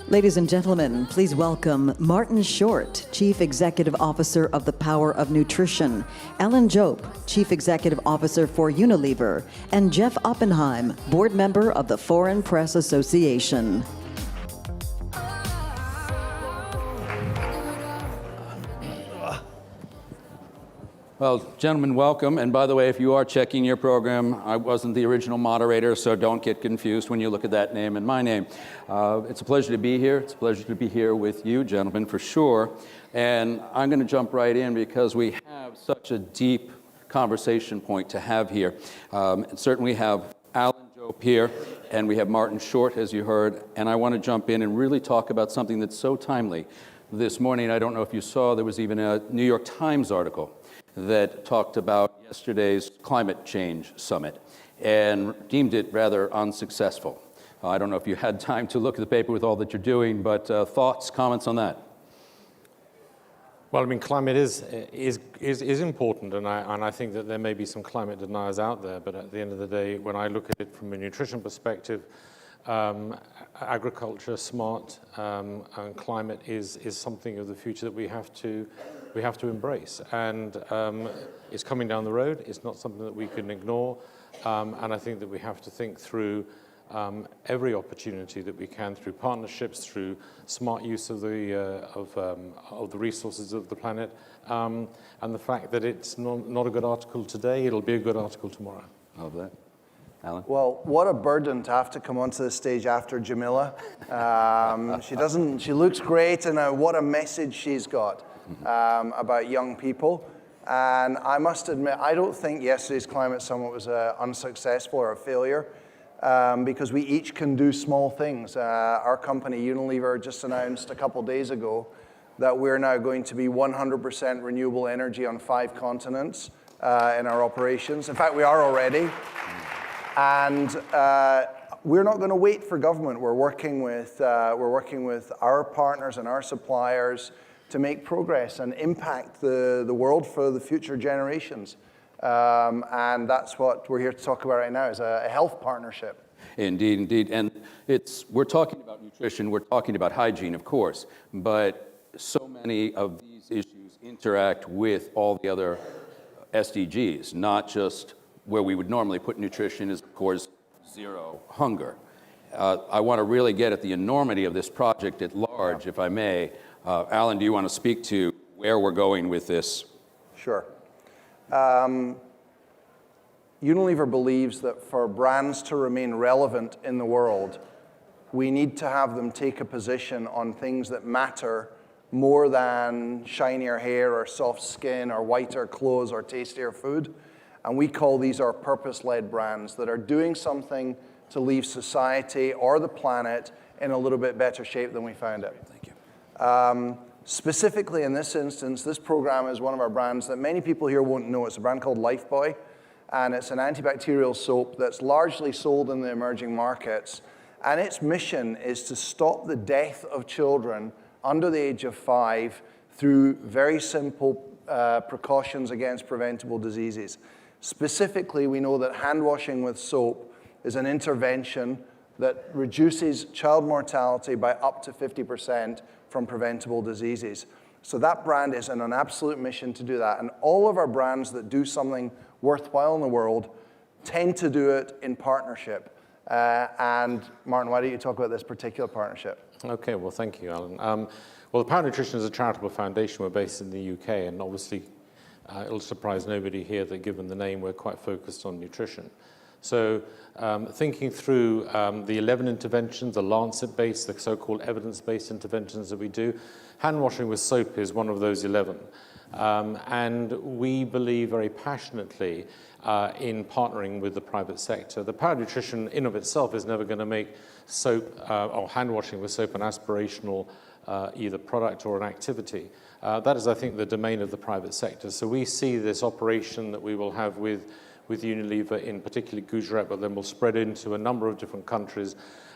Ladies and gentlemen, please welcome Martin Short, Chief Executive Officer of the Power of Nutrition, Alan Jope, Chief Executive Officer for Unilever, and Jeff Oppenheim, Board Member of the Foreign Press Association. Well, gentlemen, welcome. And by the way, if you are checking your program, I wasn't the original moderator, so don't get confused when you look at that name and my name. It's a pleasure to be here. It's a pleasure to be here with you, gentlemen, for sure. And I'm going to jump right in because we have such a deep conversation point to have here. And certainly we have Alan Jope here, and we have Martin Short, as you heard. And I want to jump in and really talk about something that's so timely. This morning, I don't know if you saw, there was even a New York Times article that talked about yesterday's climate change summit and deemed it rather unsuccessful. I don't know if you had time to look at the paper with all that you're doing, but thoughts, comments on that? Well, I mean, climate is important, and I think that there may be some climate deniers out there, but at the end of the day, when I look at it from a nutrition perspective, agriculture, smart, and climate is something of the future that we have to embrace. And it's coming down the road. It's not something that we can ignore. And I think that we have to think through every opportunity that we can through partnerships, through smart use of the resources of the planet, and the fact that it's not a good article today, it'll be a good article tomorrow. Love that. Alan? Well, what a burden to have to come onto the stage after Jamila. She looks great, and what a message she's got about young people. And I must admit, I don't think yesterday's Climate Summit was unsuccessful or a failure, because we each can do small things. Our company, Unilever, just announced a couple days ago that we're now going to be 100% renewable energy on 5 continents in our operations. In fact, we are already. And we're not going to wait for government. We're working with our partners and our suppliers to make progress and impact the world for the future generations. And that's what we're here to talk about right now, is a health partnership. Indeed, indeed. And we're talking about nutrition, we're talking about hygiene, of course, but so many of these issues interact with all the other SDGs, not just where we would normally put nutrition is, of course, zero hunger. I want to really get at the enormity of this project at large, if I may. Alan, do you want to speak to where we're going with this? Sure. Unilever believes that for brands to remain relevant in the world, we need to have them take a position on things that matter more than shinier hair or soft skin or whiter clothes or tastier food. And we call these our purpose-led brands that are doing something to leave society or the planet in a little bit better shape than we found it. Thank you. Specifically in this instance, this program is one of our brands that many people here won't know. It's a brand called Life Buoy, and it's an antibacterial soap that's largely sold in the emerging markets. And its mission is to stop the death of children under the age of 5 through very simple precautions against preventable diseases. Specifically, we know that hand washing with soap is an intervention that reduces child mortality by up to 50% from preventable diseases. So that brand is on an absolute mission to do that. And all of our brands that do something worthwhile in the world tend to do it in partnership. And Martin, why don't you talk about this particular partnership? Okay, well, thank you, Alan. Well, the Power of Nutrition is a charitable foundation. We're based in the UK, and obviously it'll surprise nobody here that given the name, we're quite focused on nutrition. So thinking through the 11 interventions, the Lancet-based, the so-called evidence-based interventions that we do, hand washing with soap is one of those 11. And we believe very passionately in partnering with the private sector. The Power of Nutrition in of itself is never going to make soap or hand washing with soap an aspirational either product or an activity. That is, I think, the domain of the private sector. So we see this operation that we will have with Unilever in particularly Gujarat, but then we'll spread into a number of different countries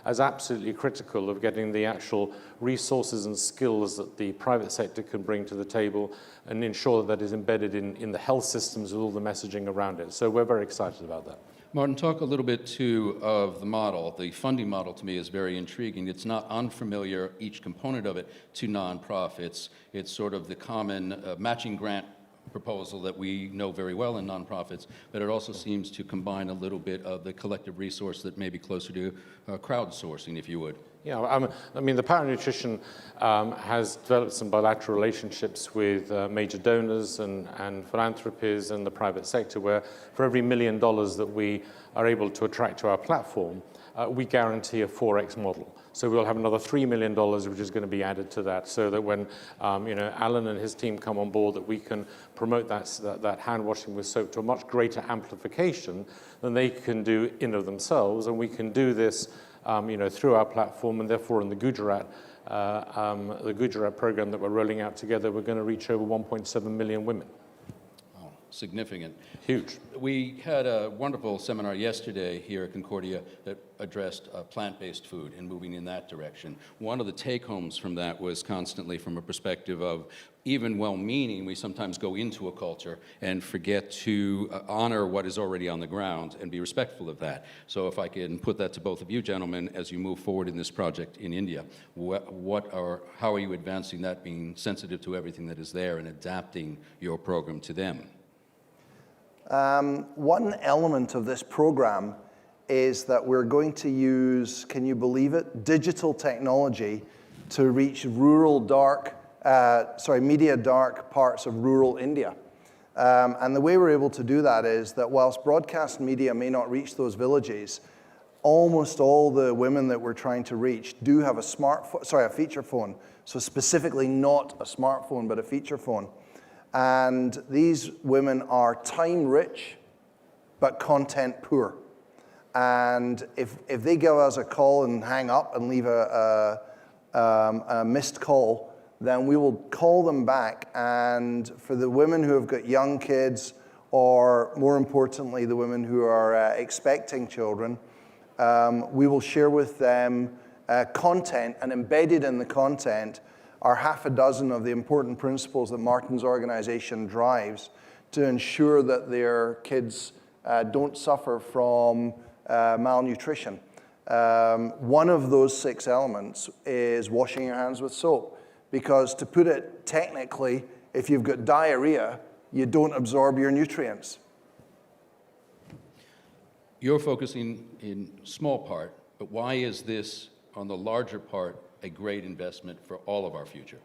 as absolutely critical of getting the actual resources and skills that the private sector can bring to the table and ensure that is embedded in the health systems with all the messaging around it. So we're very excited about that. Martin, talk a little bit too of the model. The funding model to me is very intriguing. It's not unfamiliar, each component of it, to nonprofits. It's sort of the common matching grant proposal that we know very well in nonprofits, but it also seems to combine a little bit of the collective resource that may be closer to crowdsourcing, if you would. Yeah, I mean, the Power of Nutrition has developed some bilateral relationships with major donors and philanthropies and the private sector, where for every $1 million that we are able to attract to our platform, we guarantee a 4x model. So we'll have another $3 million, which is going to be added to that, so that when Alan and his team come on board, that we can promote that hand washing with soap to a much greater amplification than they can do in of themselves, and we can do this through our platform, and therefore in the Gujarat program that we're rolling out together, we're going to reach over 1.7 million women. Oh, significant. Huge. We had a wonderful seminar yesterday here at Concordia that addressed plant-based food and moving in that direction. One of the take-homes from that was constantly from a perspective of, even well-meaning, we sometimes go into a culture and forget to honor what is already on the ground and be respectful of that. So if I can put that to both of you gentlemen as you move forward in this project in India, how are you advancing that, being sensitive to everything that is there and adapting your program to them? One element of this program is that we're going to use, can you believe it, digital technology to reach media dark parts of rural India. And the way we're able to do that is that whilst broadcast media may not reach those villages, almost all the women that we're trying to reach do have a feature phone. So specifically not a smartphone, but a feature phone. And these women are time rich, but content poor. And if they give us a call and hang up and leave a missed call, then we will call them back. And for the women who have got young kids, or more importantly, the women who are expecting children, we will share with them content, and embedded in the content are half a dozen of the important principles that Martin's organization drives to ensure that their kids don't suffer from malnutrition. One of those 6 elements is washing your hands with soap. Because to put it technically, if you've got diarrhea, you don't absorb your nutrients. You're focusing in small part, but why is this, on the larger part, a great investment for all of our future?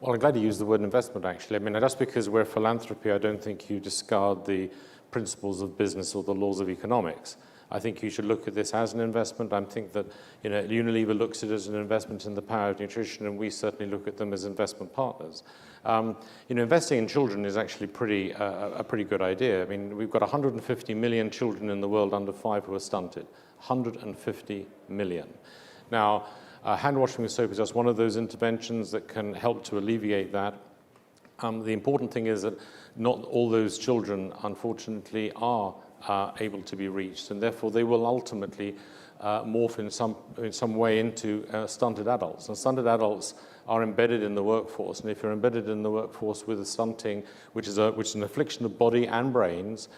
Well, I'm glad you used the word investment, actually. I mean, just because we're philanthropy, I don't think you discard the principles of business or the laws of economics. I think you should look at this as an investment. I think that Unilever looks at it as an investment in the power of nutrition, and we certainly look at them as investment partners. Investing in children is actually a pretty good idea. I mean, we've got 150 million children in the world under 5 who are stunted. 150 million. Now, hand washing with soap is just one of those interventions that can help to alleviate that. The important thing is that not all those children, unfortunately, are able to be reached, and therefore they will ultimately morph in some way into stunted adults. And stunted adults are embedded in the workforce, and if you're embedded in the workforce with a stunting, which is an affliction of body and brains,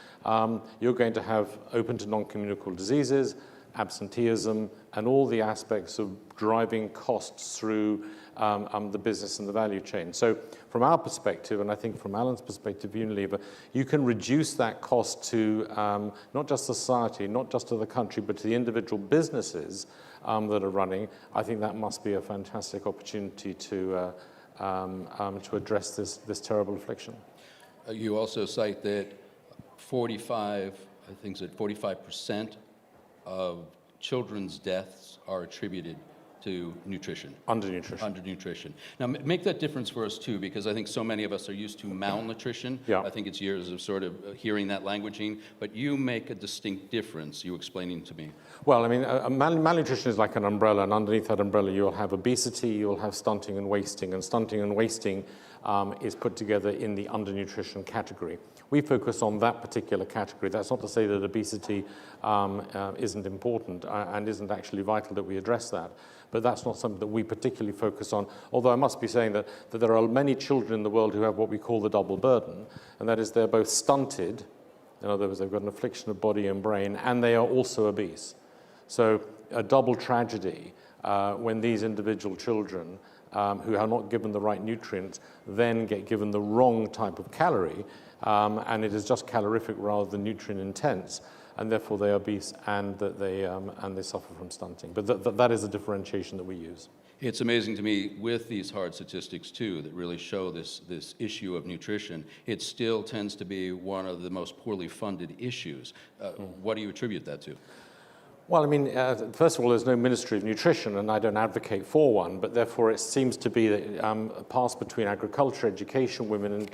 you're going to have open to non-communicable diseases, absenteeism, and all the aspects of driving costs through the business and the value chain. So from our perspective, and I think from Alan's perspective, Unilever, you can reduce that cost to not just society, not just to the country, but to the individual businesses that are running. I think that must be a fantastic opportunity to address this terrible affliction. You also cite that 45% of children's deaths are attributed to nutrition. Undernutrition. Now, make that difference for us, too, because I think so many of us are used to malnutrition. Yeah. I think it's years of sort of hearing that languaging, but you make a distinct difference, you explaining to me. Well, I mean, malnutrition is like an umbrella, and underneath that umbrella you'll have obesity, you'll have stunting and wasting is put together in the undernutrition category. We focus on that particular category. That's not to say that obesity isn't important and isn't actually vital that we address that, but that's not something that we particularly focus on. Although I must be saying that there are many children in the world who have what we call the double burden, and that is they're both stunted, in other words, they've got an affliction of body and brain, and they are also obese. So a double tragedy when these individual children who are not given the right nutrients then get given the wrong type of calorie, and it is just calorific rather than nutrient intense, and therefore they are obese and that they suffer from stunting. But that is a differentiation that we use. It's amazing to me with these hard statistics too that really show this issue of nutrition. It still tends to be one of the most poorly funded issues. What do you attribute that to? Well, I mean, first of all, there's no Ministry of Nutrition, and I don't advocate for one, but therefore it seems to be that a pass between agriculture, education, women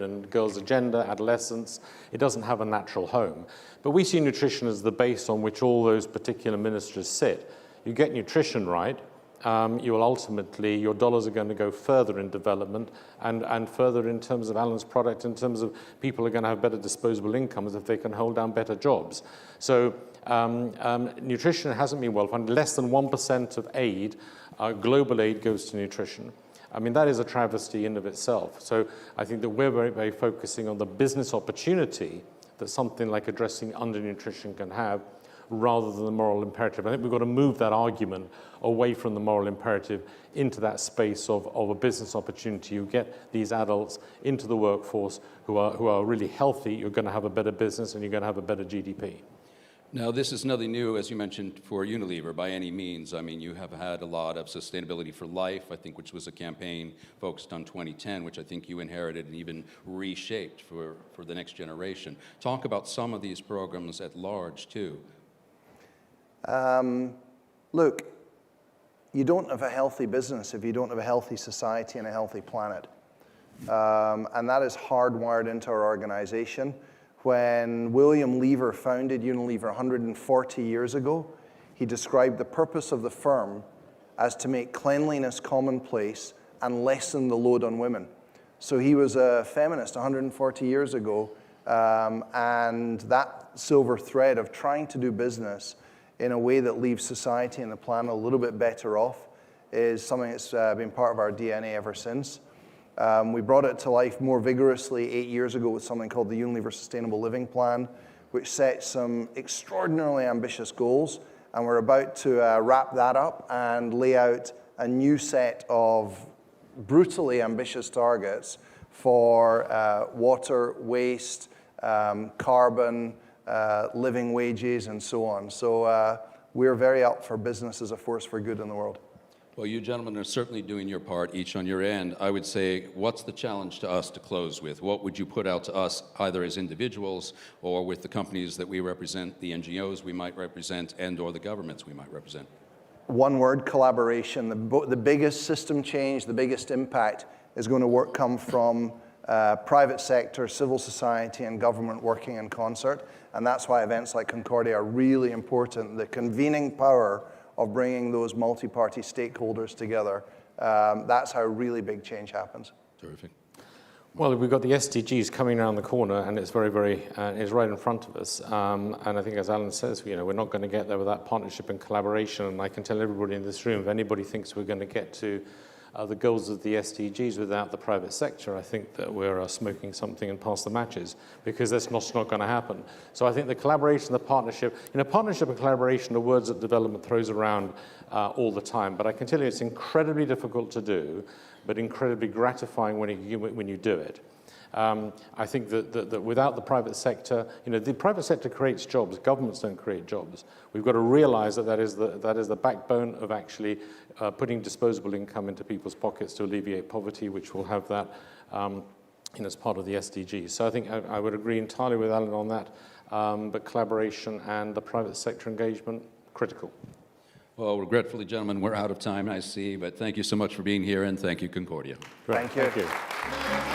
and girls' agenda, adolescence, it doesn't have a natural home. But we see nutrition as the base on which all those particular ministries sit. You get nutrition right, you will ultimately, your dollars are going to go further in development and further in terms of Alan's product, in terms of people are going to have better disposable incomes if they can hold down better jobs. So nutrition hasn't been well funded. Less than 1% of aid, global aid, goes to nutrition. I mean, that is a travesty in of itself. So I think that we're very, very focusing on the business opportunity that something like addressing undernutrition can have, rather than the moral imperative. I think we've got to move that argument away from the moral imperative into that space of a business opportunity. You get these adults into the workforce who are really healthy, you're going to have a better business and you're going to have a better GDP. Now, this is nothing new, as you mentioned, for Unilever by any means. I mean, you have had a lot of Sustainability for Life, I think, which was a campaign focused on 2010, which I think you inherited and even reshaped for the next generation. Talk about some of these programs at large, too. Look, you don't have a healthy business if you don't have a healthy society and a healthy planet. And that is hardwired into our organization. When William Lever founded Unilever 140 years ago, he described the purpose of the firm as to make cleanliness commonplace and lessen the load on women. So he was a feminist 140 years ago, and that silver thread of trying to do business in a way that leaves society and the planet a little bit better off is something that's been part of our DNA ever since. We brought it to life more vigorously 8 years ago with something called the Unilever Sustainable Living Plan, which sets some extraordinarily ambitious goals, and we're about to wrap that up and lay out a new set of brutally ambitious targets for water, waste, carbon, living wages, and so on. So we're very up for business as a force for good in the world. Well, you gentlemen are certainly doing your part, each on your end. I would say, what's the challenge to us to close with? What would you put out to us, either as individuals or with the companies that we represent, the NGOs we might represent, and or the governments we might represent? One word: collaboration. The biggest system change, the biggest impact is going to come from private sector, civil society, and government working in concert. And that's why events like Concordia are really important. The convening power of bringing those multi-party stakeholders together, that's how really big change happens. Terrific. Well, we've got the SDGs coming around the corner, and it's it's right in front of us. And I think, as Alan says, we're not going to get there without partnership and collaboration. And I can tell everybody in this room, if anybody thinks we're going to get to the goals of the SDGs without the private sector, I think that we're smoking something and pass the matches, because that's not going to happen. So I think the collaboration, the partnership, partnership and collaboration are words that development throws around all the time, but I can tell you it's incredibly difficult to do, but incredibly gratifying when you do it. I think that without the private sector, the private sector creates jobs, governments don't create jobs. We've got to realize that is the backbone of actually putting disposable income into people's pockets to alleviate poverty, which will have that as part of the SDGs. So I think I would agree entirely with Alan on that, but collaboration and the private sector engagement, critical. Well, regretfully, gentlemen, we're out of time, I see, but thank you so much for being here, and thank you, Concordia. Thank you. Thank you.